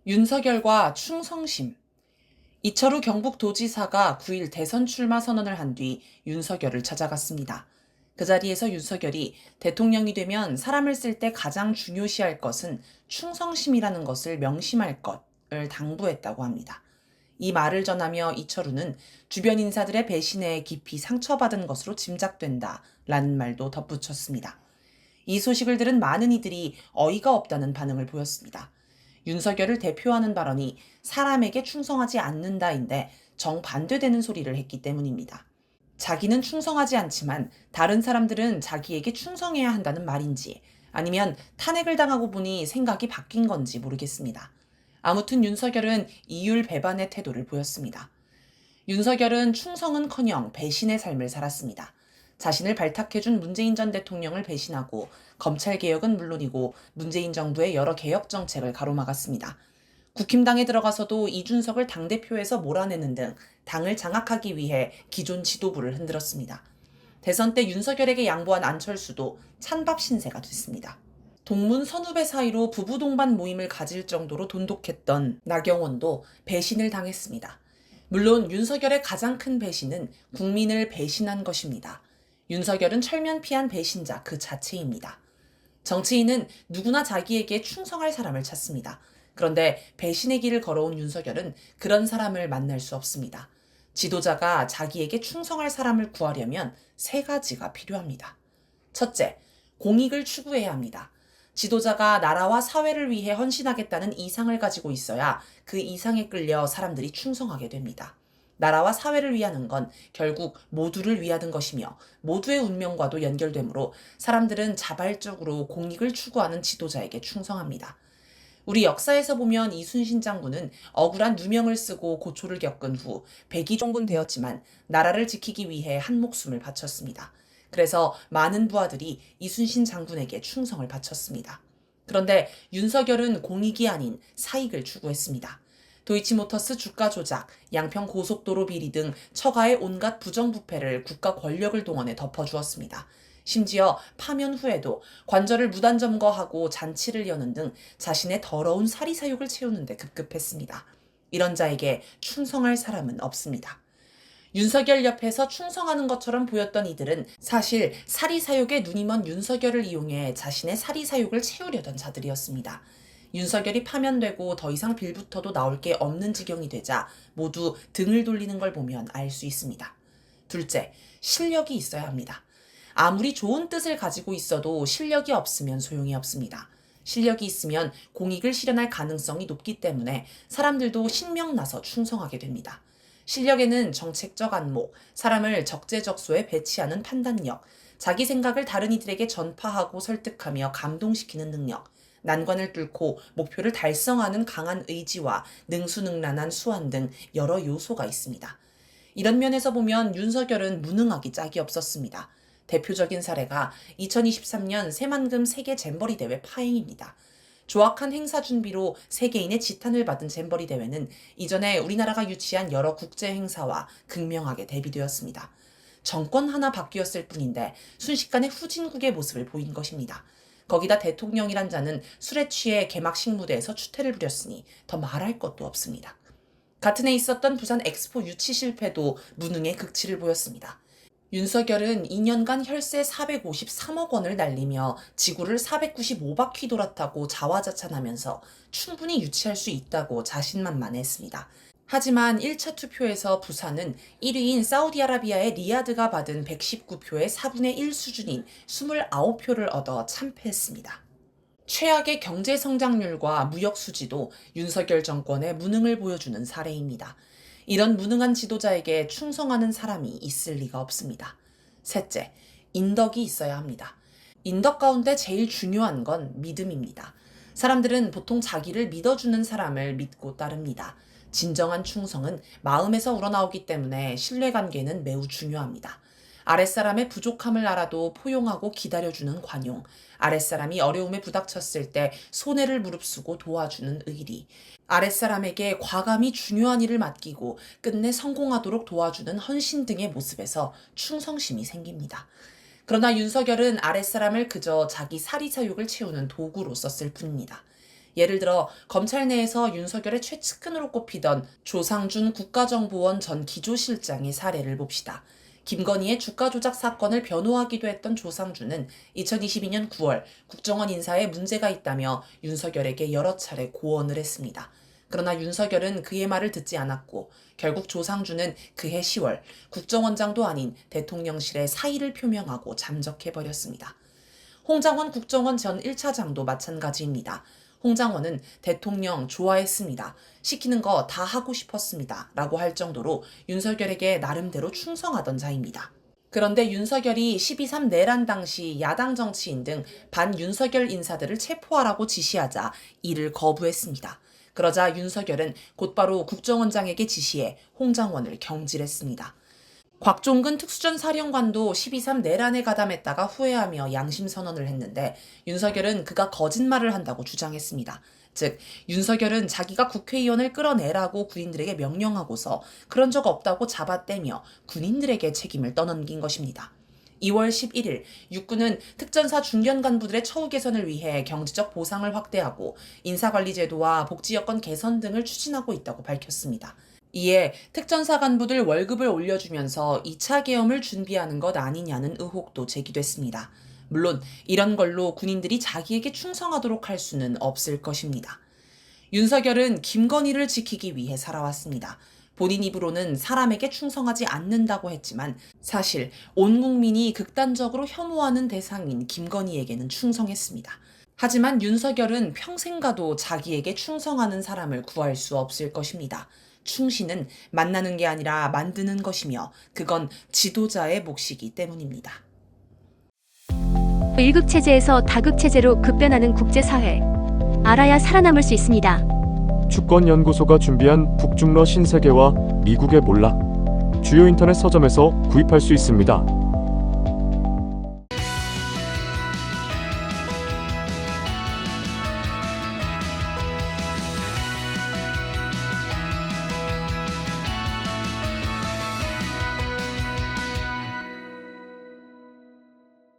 윤석열과 충성심. 이철우 경북도지사가 9일 대선 출마 선언을 한 뒤 윤석열을 찾아갔습니다. 그 자리에서 윤석열이 대통령이 되면 사람을 쓸 때 가장 중요시할 것은 충성심이라는 것을 명심할 것을 당부했다고 합니다. 이 말을 전하며 이철우는 주변 인사들의 배신에 깊이 상처받은 것으로 짐작된다 라는 말도 덧붙였습니다. 이 소식을 들은 많은 이들이 어이가 없다는 반응을 보였습니다. 윤석열을 대표하는 발언이 사람에게 충성하지 않는다인데 정반대되는 소리를 했기 때문입니다. 자기는 충성하지 않지만 다른 사람들은 자기에게 충성해야 한다는 말인지 아니면 탄핵을 당하고 보니 생각이 바뀐 건지 모르겠습니다. 아무튼 윤석열은 이율 배반의 태도를 보였습니다. 윤석열은 충성은커녕 배신의 삶을 살았습니다. 자신을 발탁해준 문재인 전 대통령을 배신하고 검찰개혁은 물론이고 문재인 정부의 여러 개혁 정책을 가로막았습니다. 국힘당에 들어가서도 이준석을 당대표에서 몰아내는 등 당을 장악하기 위해 기존 지도부를 흔들었습니다. 대선 때 윤석열에게 양보한 안철수도 찬밥 신세가 됐습니다. 동문 선후배 사이로 부부 동반 모임을 가질 정도로 돈독했던 나경원도 배신을 당했습니다. 물론 윤석열의 가장 큰 배신은 국민을 배신한 것입니다. 윤석열은 철면피한 배신자 그 자체입니다. 정치인은 누구나 자기에게 충성할 사람을 찾습니다. 그런데 배신의 길을 걸어온 윤석열은 그런 사람을 만날 수 없습니다. 지도자가 자기에게 충성할 사람을 구하려면 세 가지가 필요합니다. 첫째, 공익을 추구해야 합니다. 지도자가 나라와 사회를 위해 헌신하겠다는 이상을 가지고 있어야 그 이상에 끌려 사람들이 충성하게 됩니다. 나라와 사회를 위하는 건 결국 모두를 위하는 것이며 모두의 운명과도 연결되므로 사람들은 자발적으로 공익을 추구하는 지도자에게 충성합니다. 우리 역사에서 보면 이순신 장군은 억울한 누명을 쓰고 고초를 겪은 후 백의종군 되었지만 나라를 지키기 위해 한 목숨을 바쳤습니다. 그래서 많은 부하들이 이순신 장군에게 충성을 바쳤습니다. 그런데 윤석열은 공익이 아닌 사익을 추구했습니다. 도이치모터스 주가 조작, 양평 고속도로 비리 등 처가의 온갖 부정부패를 국가 권력을 동원해 덮어주었습니다. 심지어 파면 후에도 관절을 무단 점거하고 잔치를 여는 등 자신의 더러운 사리사욕을 채우는 데 급급했습니다. 이런 자에게 충성할 사람은 없습니다. 윤석열 옆에서 충성하는 것처럼 보였던 이들은 사실 사리사욕에 눈이 먼 윤석열을 이용해 자신의 사리사욕을 채우려던 자들이었습니다. 윤석열이 파면되고 더 이상 빌부터도 나올 게 없는 지경이 되자 모두 등을 돌리는 걸 보면 알 수 있습니다. 둘째, 실력이 있어야 합니다. 아무리 좋은 뜻을 가지고 있어도 실력이 없으면 소용이 없습니다. 실력이 있으면 공익을 실현할 가능성이 높기 때문에 사람들도 신명나서 충성하게 됩니다. 실력에는 정책적 안목, 사람을 적재적소에 배치하는 판단력, 자기 생각을 다른 이들에게 전파하고 설득하며 감동시키는 능력, 난관을 뚫고 목표를 달성하는 강한 의지와 능수능란한 수완 등 여러 요소가 있습니다. 이런 면에서 보면 윤석열은 무능하기 짝이 없었습니다. 대표적인 사례가 2023년 새만금 세계 잼버리 대회 파행입니다. 조악한 행사 준비로 세계인의 지탄을 받은 잼버리 대회는 이전에 우리나라가 유치한 여러 국제 행사와 극명하게 대비되었습니다. 정권 하나 바뀌었을 뿐인데 순식간에 후진국의 모습을 보인 것입니다. 거기다 대통령이란 자는 술에 취해 개막식 무대에서 추태를 부렸으니 더 말할 것도 없습니다. 같은 해 있었던 부산 엑스포 유치 실패도 무능의 극치를 보였습니다. 윤석열은 2년간 혈세 453억 원을 날리며 지구를 495바퀴 돌았다고 자화자찬하면서 충분히 유치할 수 있다고 자신만만했습니다. 하지만 1차 투표에서 부산은 1위인 사우디아라비아의 리야드가 받은 119표의 4분의 1 수준인 29표를 얻어 참패했습니다. 최악의 경제 성장률과 무역 수지도 윤석열 정권의 무능을 보여주는 사례입니다. 이런 무능한 지도자에게 충성하는 사람이 있을 리가 없습니다. 셋째, 인덕이 있어야 합니다. 인덕 가운데 제일 중요한 건 믿음입니다. 사람들은 보통 자기를 믿어주는 사람을 믿고 따릅니다. 진정한 충성은 마음에서 우러나오기 때문에 신뢰관계는 매우 중요합니다. 아랫사람의 부족함을 알아도 포용하고 기다려주는 관용, 아랫사람이 어려움에 부닥쳤을 때 손해를 무릅쓰고 도와주는 의리, 아랫사람에게 과감히 중요한 일을 맡기고 끝내 성공하도록 도와주는 헌신 등의 모습에서 충성심이 생깁니다. 그러나 윤석열은 아랫사람을 그저 자기 사리사욕을 채우는 도구로 썼을 뿐입니다. 예를 들어 검찰 내에서 윤석열의 최측근으로 꼽히던 조상준 국가정보원 전 기조실장의 사례를 봅시다. 김건희의 주가 조작 사건을 변호하기도 했던 조상준은 2022년 9월 국정원 인사에 문제가 있다며 윤석열에게 여러 차례 고언을 했습니다. 그러나 윤석열은 그의 말을 듣지 않았고 결국 조상준은 그해 10월 국정원장도 아닌 대통령실에 사의를 표명하고 잠적해버렸습니다. 홍장원 국정원 전 1차장도 마찬가지입니다. 홍장원은 대통령 좋아했습니다. 시키는 거 다 하고 싶었습니다. 라고 할 정도로 윤석열에게 나름대로 충성하던 자입니다. 그런데 윤석열이 12.3 내란 당시 야당 정치인 등 반윤석열 인사들을 체포하라고 지시하자 이를 거부했습니다. 그러자 윤석열은 곧바로 국정원장에게 지시해 홍장원을 경질했습니다. 곽종근 특수전사령관도 12.3 내란에 가담했다가 후회하며 양심선언을 했는데 윤석열은 그가 거짓말을 한다고 주장했습니다. 즉 윤석열은 자기가 국회의원을 끌어내라고 군인들에게 명령하고서 그런 적 없다고 잡아떼며 군인들에게 책임을 떠넘긴 것입니다. 2월 11일 육군은 특전사 중견 간부들의 처우 개선을 위해 경제적 보상을 확대하고 인사관리제도와 복지여건 개선 등을 추진하고 있다고 밝혔습니다. 이에 특전사 간부들 월급을 올려주면서 2차 계엄을 준비하는 것 아니냐는 의혹도 제기됐습니다. 물론 이런 걸로 군인들이 자기에게 충성하도록 할 수는 없을 것입니다. 윤석열은 김건희를 지키기 위해 살아왔습니다. 본인 입으로는 사람에게 충성하지 않는다고 했지만 사실 온 국민이 극단적으로 혐오하는 대상인 김건희에게는 충성했습니다. 하지만 윤석열은 평생 가도 자기에게 충성하는 사람을 구할 수 없을 것입니다. 충신은 만나는 게 아니라 만드는 것이며 그건 지도자의 몫이기 때문입니다. 1급 체제에서 다급 체제로 급변하는 국제사회. 알아야 살아남을 수 있습니다. 주권연구소가 준비한 북중러 신세계와 미국의 몰락. 주요 인터넷 서점에서 구입할 수 있습니다.